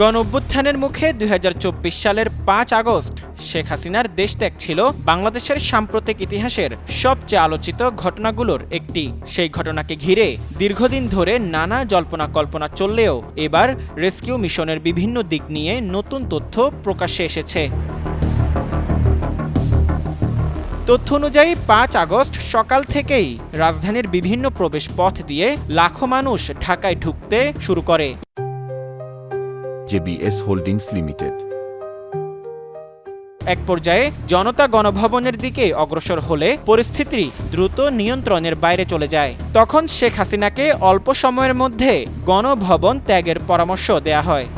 গণঅভ্যুত্থানের মুখে ২০২৪ সালের ৫ আগস্ট শেখ হাসিনার দেশত্যাগ ছিল বাংলাদেশের সাম্প্রতিক ইতিহাসের সবচেয়ে আলোচিত ঘটনাগুলোর একটি। সেই ঘটনাকে ঘিরে দীর্ঘদিন ধরে নানা জল্পনা কল্পনা চললেও এবার রেস্কিউ মিশনের বিভিন্ন দিক নিয়ে নতুন তথ্য প্রকাশ্যে এসেছে। তথ্য অনুযায়ী ৫ আগস্ট সকাল থেকেই রাজধানীর বিভিন্ন প্রবেশ পথ দিয়ে লাখো মানুষ ঢাকায় ঢুকতে শুরু করে। জেবিএস হোল্ডিংস লিমিটেড এক পর্যায়ে জনতা গণভবনের দিকে অগ্রসর হলে পরিস্থিতি দ্রুত নিয়ন্ত্রণের বাইরে চলে যায়। তখন শেখ হাসিনাকে অল্প সময়ের মধ্যে গণভবন ত্যাগের পরামর্শ দেয়া হয়।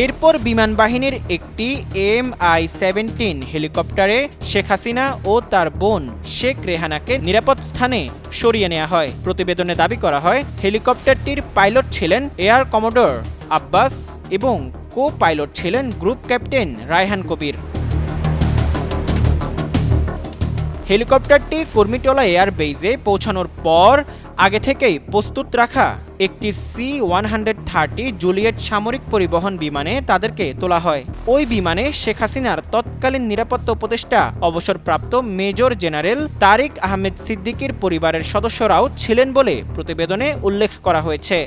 এরপর বিমান বাহিনীর একটি MI-17 হেলিকপ্টারে শেখ হাসিনা ও তার বোন শেখ রেহানাকে নিরাপদ স্থানে সরিয়ে নেওয়া হয়। প্রতিবেদনে দাবি করা হয়, হেলিকপ্টারটির পাইলট ছিলেন এয়ার কমোডর আব্বাস এবং কো পাইলট ছিলেন গ্রুপ ক্যাপ্টেন রায়হান কবির। হেলিকপ্টারটি কুর্মিটোলা এয়ার বেইজে পৌঁছানোর পর আগে থেকেই প্রস্তুত রাখা একটি C-130 জুলিয়েট সামরিক পরিবহন বিমানে তাদেরকে তোলা হয়। ওই বিমানে শেখ হাসিনার তৎকালীন নিরাপত্তা উপদেষ্টা অবসরপ্রাপ্ত মেজর জেনারেল তারিক আহমেদ সিদ্দিকীর পরিবারের সদস্যরাও ছিলেন বলে প্রতিবেদনে উল্লেখ করা হয়েছে।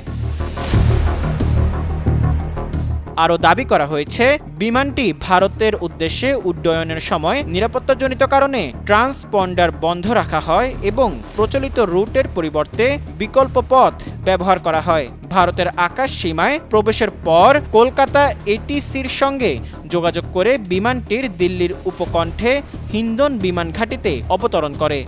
আরও দাবি করা হয়েছে, বিমানটি ভারতের উদ্দেশ্যে উড্ডয়নের সময় নিরাপত্তাজনিত কারণে ট্রান্সপন্ডার বন্ধ রাখা হয় এবং প্রচলিত রুটের পরিবর্তে বিকল্প পথ ব্যবহার করা হয়। ভারতের আকাশ সীমায় প্রবেশের পর কলকাতা ATCর সঙ্গে যোগাযোগ করে বিমানটির দিল্লির উপকণ্ঠে হিন্দন বিমান ঘাঁটিতে অবতরণ করে।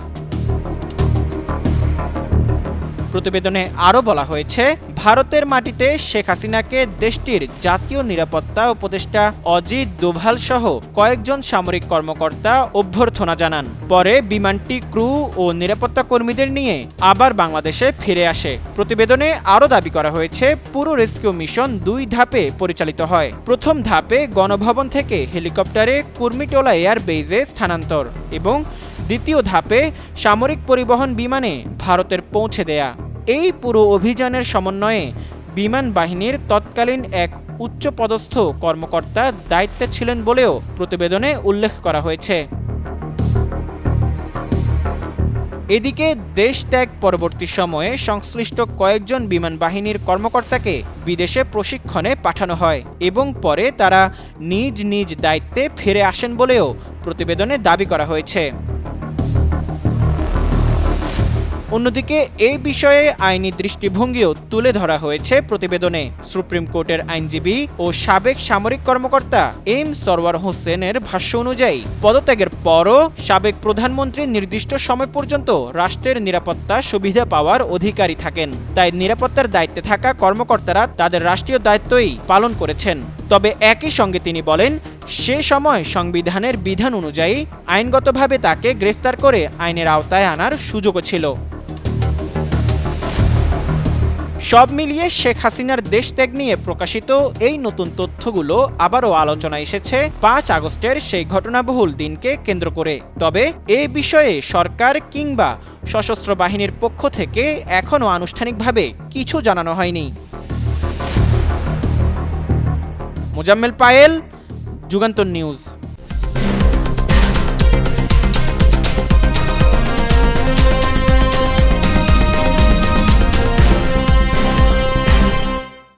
প্রতিবেদনে আরও বলা হয়েছে, ভারতের মাটিতে শেখ হাসিনাকে দেশটির জাতীয় নিরাপত্তা উপদেষ্টা অজিত দোভাল সহ কয়েকজন সামরিক কর্মকর্তা অভ্যর্থনা জানান। পরে বিমানটি ক্রু ও নিরাপত্তা কর্মীদের নিয়ে আবার বাংলাদেশে ফিরে আসে। প্রতিবেদনে আরও দাবি করা হয়েছে, পুরো রেস্কিউ মিশন ২ ধাপে পরিচালিত হয়। প্রথম ধাপে গণভবন থেকে হেলিকপ্টারে কুর্মিটোলা এয়ার বেইজে স্থানান্তর এবং দ্বিতীয় ধাপে সামরিক পরিবহন বিমানে ভারতের পৌঁছে দেয়া। এই পুরো অভিযানের সমন্বয়ে বিমান বাহিনীর তৎকালীন এক উচ্চপদস্থ কর্মকর্তা দায়িত্বে ছিলেন বলেও প্রতিবেদনে উল্লেখ করা হয়েছে। এদিকে দেশ ত্যাগ পরবর্তী সময়ে সংশ্লিষ্ট কয়েকজন বিমান বাহিনীর কর্মকর্তাকে বিদেশে প্রশিক্ষণে পাঠানো হয় এবং পরে তারা নিজ নিজ দায়িত্বে ফিরে আসেন বলেও প্রতিবেদনে দাবি করা হয়েছে। অন্যদিকে এই বিষয়ে আইনি দৃষ্টিভঙ্গিও তুলে ধরা হয়েছে প্রতিবেদনে। সুপ্রিম কোর্টের আইনজীবী ও সাবেক সামরিক কর্মকর্তা এম সরওয়ার হোসেনের ভাষ্য অনুযায়ী, পদত্যাগের পরও সাবেক প্রধানমন্ত্রী নির্দিষ্ট সময় পর্যন্ত রাষ্ট্রের নিরাপত্তা সুবিধা পাওয়ার অধিকারী থাকেন। তাই নিরাপত্তার দায়িত্বে থাকা কর্মকর্তারা তাদের রাষ্ট্রীয় দায়িত্বই পালন করেছেন। তবে একই সঙ্গে তিনি বলেন, সে সময় সংবিধানের বিধান অনুযায়ী আইনগতভাবে তাকে গ্রেফতার করে আইনের আওতায় আনার সুযোগও ছিল। সব মিলিয়ে শেখ হাসিনার দেশত্যাগ নিয়ে প্রকাশিত এই নতুন তথ্যগুলো আবারও আলোচনায় এসেছে ৫ আগস্টের সেই ঘটনাবহুল দিনকে কেন্দ্র করে। তবে এ বিষয়ে সরকার কিংবা সশস্ত্র বাহিনীর পক্ষ থেকে এখনও আনুষ্ঠানিকভাবে কিছু জানানো হয়নি। মোজাম্মেল পায়েল, যুগান্তর নিউজ।